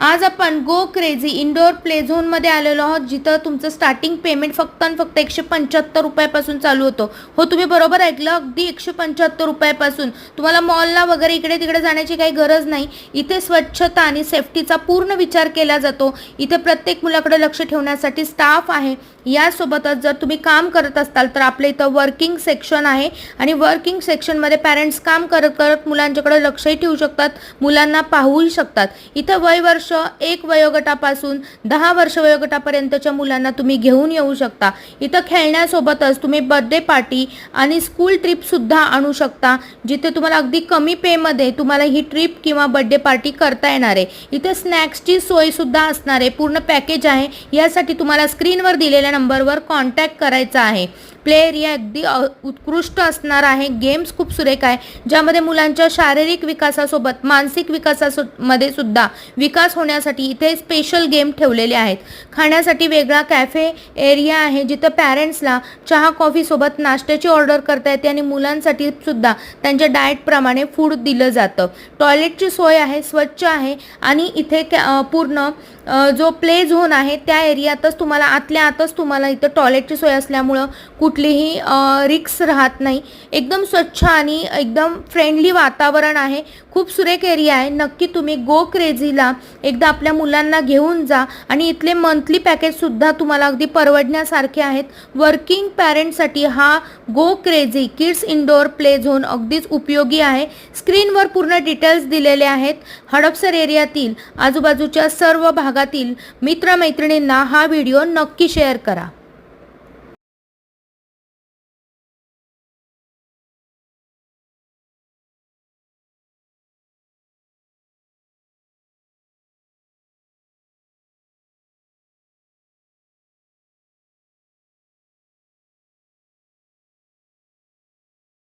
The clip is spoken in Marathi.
आज आपण गो क्रेझी इंडोर प्ले झोनमध्ये आलेलो आहोत, जिथं तुमचं स्टार्टिंग पेमेंट फक्त आणि फक्त 175 रुपयापासून चालू होतं. हो, तुम्ही बरोबर ऐकलं, अगदी 175 रुपयापासून. तुम्हाला मॉलला वगैरे इकडे तिकडे जाण्याची काही गरज नाही. इथे स्वच्छता आणि सेफ्टीचा पूर्ण विचार केला जातो. इथे प्रत्येक मुलाकडे लक्ष ठेवण्यासाठी स्टाफ आहे. यासोबतच जर तुम्ही काम करत असाल तर आपल्या इथं वर्किंग सेक्शन आहे आणि वर्किंग सेक्शनमध्ये पॅरेंट्स काम करत करत मुलांच्याकडे लक्षही ठेवू शकतात, मुलांना पाहूही शकतात. इथं वयवर्ष 1 वयोगटापासून 10 वर्ष वयोगटापर्यंतच्या मुलांना तुम्ही घेऊन येऊ शकता. इथं खेळण्यासोबतच तुम्ही बर्थडे पार्टी आणि स्कूल ट्रिपसुद्धा आणू शकता, जिथे तुम्हाला अगदी कमी पेमध्ये तुम्हाला ही ट्रिप किंवा बर्थडे पार्टी करता येणार आहे. इथे स्नॅक्सची सोयसुद्धा असणार आहे, पूर्ण पॅकेज आहे. यासाठी तुम्हाला स्क्रीनवर दिलेल्या नंबरवर कॉन्टॅक्ट करायचा आहे. प्ले एरिया अगदी उत्कृष्ट असणार आहे. गेम्स खूप सुरेख आहे, ज्यामध्ये मुलांच्या शारीरिक विकासासोबत मानसिक विकासामध्ये सुद्धा विकास होण्यासाठी इथे स्पेशल गेम ठेवलेले आहेत. खाण्यासाठी वेगळा कॅफे एरिया आहे, जिथं पॅरेंट्सला चहा कॉफीसोबत नाश्त्याची ऑर्डर करता येते आणि मुलांसाठी सुद्धा त्यांच्या डाएटप्रमाणे फूड दिलं जातं. टॉयलेटची सोय आहे, स्वच्छ आहे आणि इथे पूर्ण जो प्ले झोन आहे त्या एरियातच तुम्हाला आतल्या आतच तुम्हाला इथं टॉयलेटची सोय असल्यामुळं कुठलीही रिक्स राहत नाही. एकदम स्वच्छ आणि एकदम फ्रेंडली वातावरण आहे. खूप सुरेख एरिया आहे. नक्की तुम्ही गो क्रेझीला एकदा आपल्या मुलांना घेऊन जा आणि इथले मंथली पॅकेजसुद्धा तुम्हाला अगदी परवडण्यासारखे आहेत. वर्किंग पॅरेंट्ससाठी हा Go Crazy Kids indoor play zone अगदीच उपयोगी आहे. स्क्रीनवर पूर्ण डिटेल्स दिलेले आहेत. हडपसर एरियातील आजूबाजूच्या सर्व भागातील मित्रमैत्रिणींना हा व्हिडिओ नक्की शेअर करा.